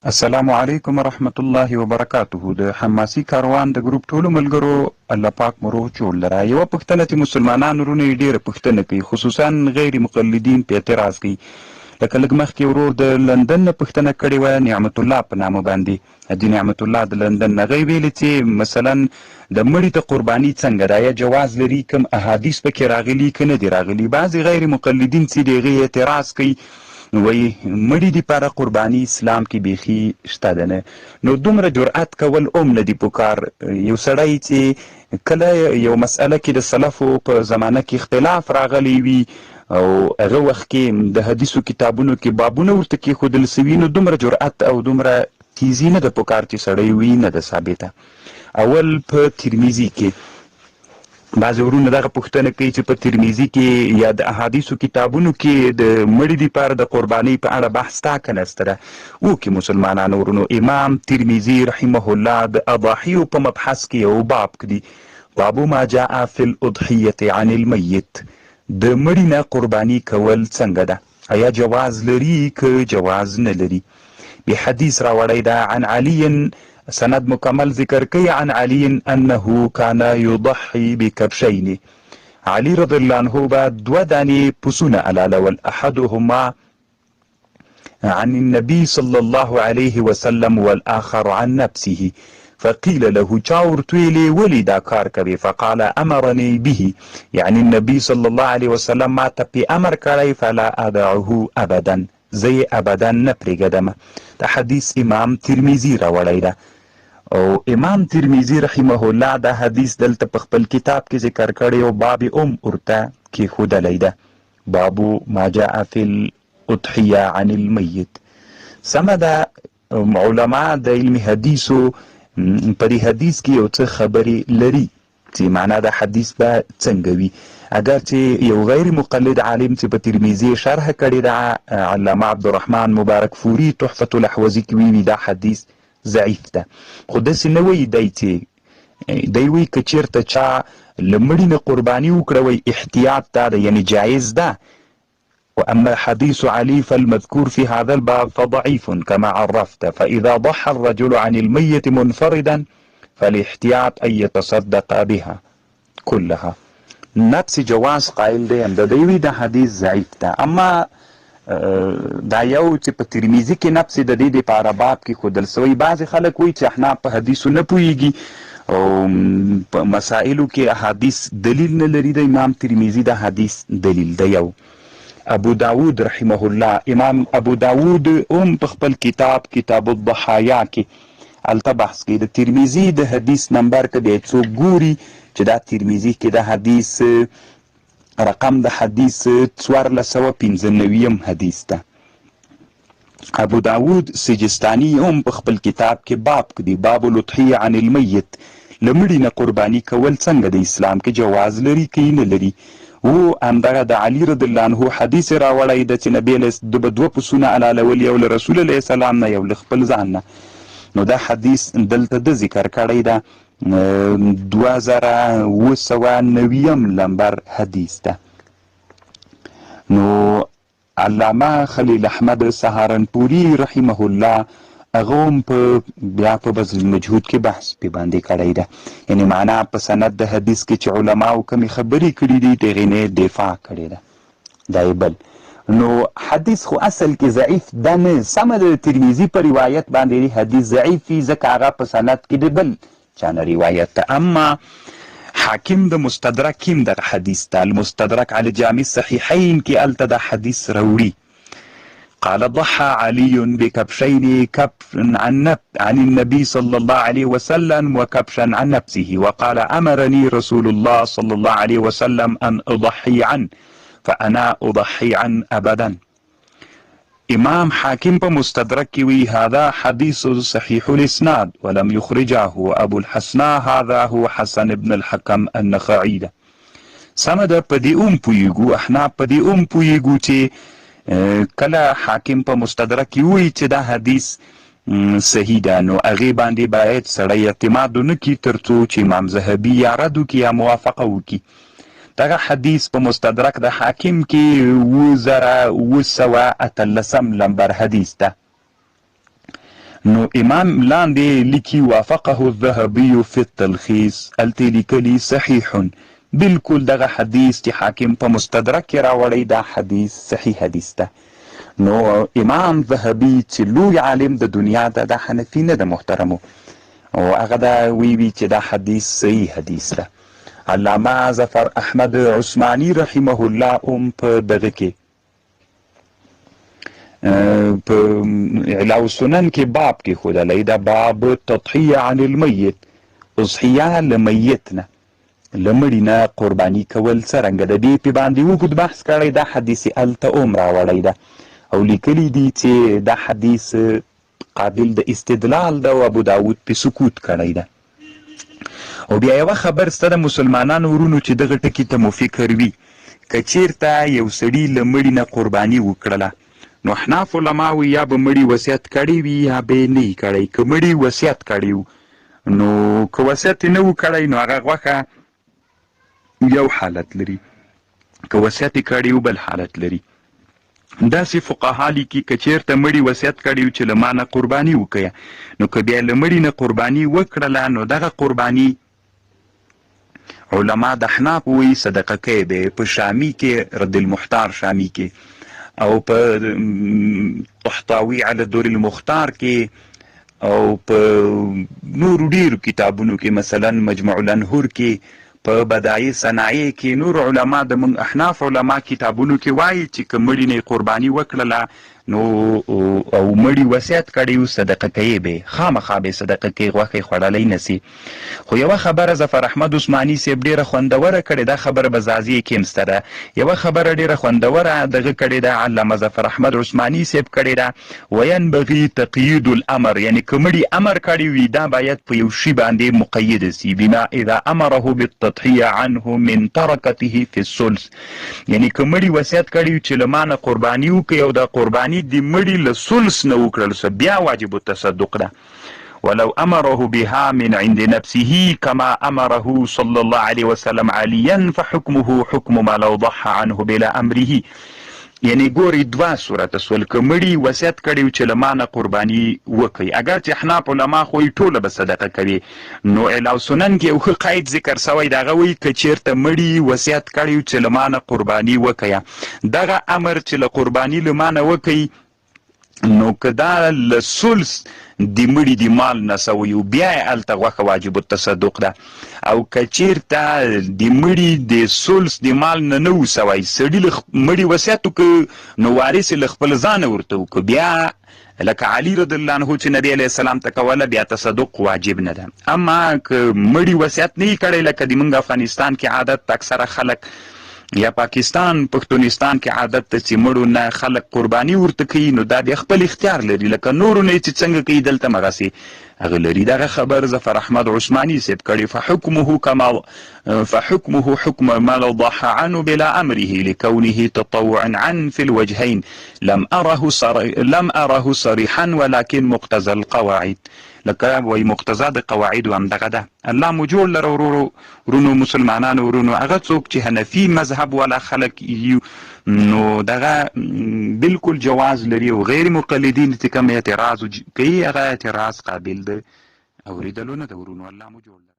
السلام علیکم ورحمت الله وبرکاته. د حماسي کاروان د ګروپ ټولو ملګرو الله پاک مو روغ جوړ لره. یوه پوښتنه چې مسلمانانو ورونه یې ډېره پوښتنه کوي، خصوصا غیر مقلدین په اعتراض کوي. لکه لږ مخکې ورور د لندن نه پوښتنه کړې وه، نعمت الله په نامه باندې، حاجي نعمت الله د لندن نه. هغوی ویلې چې مثلا د مړي ته قرباني څنګه ده، یا جواز لري، کوم احادیث پکې راغلي که نه دي راغلي. بعضې غیر مقلدین چې د هغې اعتراض کوي، وایي مړي دپاره قرباني اسلام کې بیخي شته ده نه. نو دومره جرأت کول هم نه دي پکار. یو سړی چې کله یو مسئله کې د سلفو په زمانه کې اختلاف راغلی وي او هغه وخت کې د حدیثو کتابونو کې بابونه ورته کېښودل سوي، نو دومره جرأت او دومره تیزي نه ده پکار چې سړی وي نه ده ثابته. اول په ترمیزي کې بعضې ورونه دغه پوښتنه کوي چې په ترمیزي کې یا د احادیثو کتابونو کې د مړي دپاره د قربانۍ په اړه بحث تا که نسته ده. وکړي مسلمانانو ورونو. امام ترمیزي رحمه الله د اضاحیو په مبحث کې یو باب کړي، بابو ما جاء فی الاضحیة عن المیت. د مړي نه قرباني کول څنګه ده، آیا جواز لري که جواز نه لري. به حدیث راوړی ده عن علی، سند مکمل ذکر کوي، عن علی انه کان یضحی بکبشین. علی رضی الله عنه به دوه دانې پسونه علالول، احدهما عن النبي صلى الله عليه وسلم والآخر عن نفسه. فقيل له چا ورتویلی ولی دا کار کوي، فقال امرني به، يعني النبي صلى الله عليه وسلم ما ته پې امر کړی، فلا ادعه ابدا، زه یې ابدا نه پرېږدم. دا حدیث امام ترمیزي راوړی ده. او امام ترمیزي رحمه الله دا حدیث دلته په خپل کتاب کې ذکر کړی او باب ورته کېښودلی ده، بابو ما جاء فی الاضحیة عن المیت. سمه ده. علما د علم حدیثو په دې حدیث کې یو څه خبرې لري چې معنا د حدیث به څنګه وي. اگر چې یو غیر مقلد عالم چې په ترمیزي شرح کړې ده، علامه عبدالرحمن مبارک فوري تحفة الاحوزي کې ویلي دا حدیث ضعیف ده. خو داسې نه وایي دی چې دی وایي که چېرته چا له مړي نه قرباني وکړه، وایي احتیاط دا ده، یعنی جایز ده. واما حديث علي فالمذكور في هذا الباب فضعيف كما عرفت، فإذا ضحى الرجل عن الميت منفردا فالاحتياط أن يتصدق بها كلها. نفس جواز قائل دی، د دوی وی د حدیث ضعیف ده. اما دا یو چې په ترمیزي کې نفس د دې دپاره باب کې ښودل سوی. بعضې خلک وایي چې احناف په حدیثو نه پوهېږي او په مسائلو کې احادیث دلیل نه لري. د امام ترمیزي د حدیث دلیل ده یو. ابو داود رحمه الله، امام ابو داود هم په خپل کتاب الضحایا کې هلته بحث کوي. د ترمیزي د حدیث نمبر که دی څوک ګوري چې دا ترمیزي کې د حدیث رقم د حدیث 1495 حدیث ده. ابو داود سجستانی هم په خپل کتاب کې باب کړي، باب الاضحیة عن المیت. له مړي نه قرباني کول څنګه د اسلام کې جواز لري که نه لري. و همدغه د علي رضی الله عنه حدیث راوړی ده چې نبی علیه دوه پسونه علالول، یو له رسول علیه السلام نه، یو له خپل ځان نه. نو دا حدیث دلته د ذکر کړی ده، 2790 لمبر حدیث ده. نو علامه خلیل احمد سهارنپوري رحمه الله هغه هم بیا په بذل المجهود کې بحث پې باندې کړی ده، یعنی معنا په سند د حدیث کې چې علماو کمې خبرې کړي دي د هغې نه دفاع کړې ده. دا یې بل. نو حدیث خو اصل کې ضعیف ده نه، سمه د ترمیزي په روایت باندې حدیث ضعیف وي ځکه هغه په سند کې د بل چا نه روایت ده. اما حاکم د مستدرک کې هم دغه حدیث ده، المستدرک علی جامع الصحیحین کې هلته دا حدیث راوړي. قال ضحى علي بكبشين، كبش عن النبي صلى الله عليه وسلم وكبشا عن نفسه، وقال أمرني رسول الله صلى الله عليه وسلم أن أضحي عنه فأنا أضحي عنه أبدا. امام حاکم په مستدرک کې وی هذا حديث صحيح الاسناد ولم يخرجه ابو الحسناء، هذا هو حسن بن الحكم النخعي. سمه ده په دې پوهېږو، احنا په دې پوهېږو چې کله حاکم په مستدرک کې وایي چې دا حدیث صحیح ده، نو هغې باندې باید سړی اعتماد ونه کړي تر څو چې امام ذهبي یا رد وکړي یا موافقه وکړي. دغه حدیث په مستدرک د حاکم کې 2718 لمبر حدیث ده. نو امام لاندې لیکي وافقه الذهبي في التلخيص الته لیکلي صحیح بالکل دغه حدیث چې حاکم په مستدرک کې راوړی دا حدیث صحیح حدیث ده. نو امام ذهبي چې لوی عالم د دنیا ده د حنفي نه ده محترمو او هغه دا وی چې دا حدیث صحیح حدیث ده. علامه ظفر احمد عثماني رحمه الله په دغه کې په علاو السنن کې باب کې ښودلی دا باب تضحیه عن المیت اضحیه له میت نه له مړي نه قرباني کول څرنګه د دې په باندې اوږد بحث کړی دا حدیث هلته هم راوړی ده او لیکلي دي چې دا حدیث قابل د استدلال ده او ابو داود په سکوت کړی ده. او بیا یوه خبر سته د مسلمانانو ورونو چې دغه ټکي ته مو فکر وي که چیرته یو سړي له مړي نه قرباني وکړله نو احناف علما وي یا به مړي وصیت کړی وي یا به یې نه وي کړی. که مړي وصیت کړی و نو که وصیت یې نه و کړی نو هغه غوښه یو حالت لري، که وصیت یې کړی و بل حالت لري. داسې فقها لیکي که چیرته مړي وصیت کړی و چې له ما نه قرباني وکړه نو که بیا له مړي نه قرباني وکړله نو دغه قرباني علما د احناف وایي صدقه کوي به په شامي کې رد المحتار شامي کې او په طحطاوي علی الدور المختار کې او په نورو ډیرو کتابونو کې مثلا مجموع الانهور کې په بدایع صنایع کې نور علما د من احناف علما کتابونو کې وایي چې که مړي نه قرباني وکړله نو او مړي وصیت کړی و صدقه کوي به خامخا به صدقه کوي غوښه یې خوړلی نه سي. خو یوه خبره ظفر احمد عثماني صاحب ډېره خوندوره کړې دا خبره به زازیې کې هم سته ده. یوه خبره ډېره خوندوره دغه کړې ده علامه ظفر احمد عثماني صاحب کړې ده وینبغي تقیید الامر یعنی که مړي امر کړی وي دا باید په یو شي باندې مقید سي بما اذا امره بالتضحیه عنه من ترکته فی الثلث یعنی که مړي وصیت کړی وي چې له ما نه قرباني وکړي او دا قرباني د مړي له ثلث نه وکړل سه بیا واجب التصدق ده. ولو امره بها من عند نفسه كما امره صلى الله عليه وسلم عليا فحكمه حكم ما لو ضحى عنه بلا امره. یعنی ګوري دوه صورت سول که مړي وصیت کړی چې له ما نه قرباني وکړي اگر چې احناف علما خو یې ټوله به صدقه کوي نو علاو سنن کې یو ښه قید ذکر سوی د هغه وایي که چېرته مړي وصیت کړی چې له ما نه قرباني وکړه دغه امر چې له قرباني له ما نه وکړي نو که دا له ثلث د مړي د مال نه سوی و بیا یې هلته غوښه واجب التصدق ده او که چېرته د مړي د ثلث د مال نه نه و سوی سړي له مړي وصیت وکړه نو وارث یې له خپل ځانه ورته وکړه بیا لکه علي رضی الله عنه چې نبی علیه السلام ته کوله بیا تصدق واجب نه ده. اما که مړي وصیت نه یې کړی لکه د موږ افغانستان کې عادت اکثره خلک یا پاکستان پښتونستان کې عادت ته چې مړو نه خلک قرباني ورته کوي نو دا د خپل اختیار لري لکه نورو نه چې څنګه کوي دلته مغسې هغه لري. دغه خبر ظفر احمد عثماني صاحب کړی فحكمه حكم ما لو ضحى عنه بلا امره لكونه تطوعا عن في الوجهين لم اره صريحا ولكن مقتضى القواعد لکه وای مقتضا د قواعد هم دغه ده. الله مو جوړ لره ورونو مسلمانانو ورونو هغه څوک چې حنفي مذهب والا خلک یو نو دغه بالکل جواز لري او غیر مقلدین چې کوم اعتراض کوي هغه اعتراض قابل ده اوریدلو نه ده ورونو. الله مو جوړ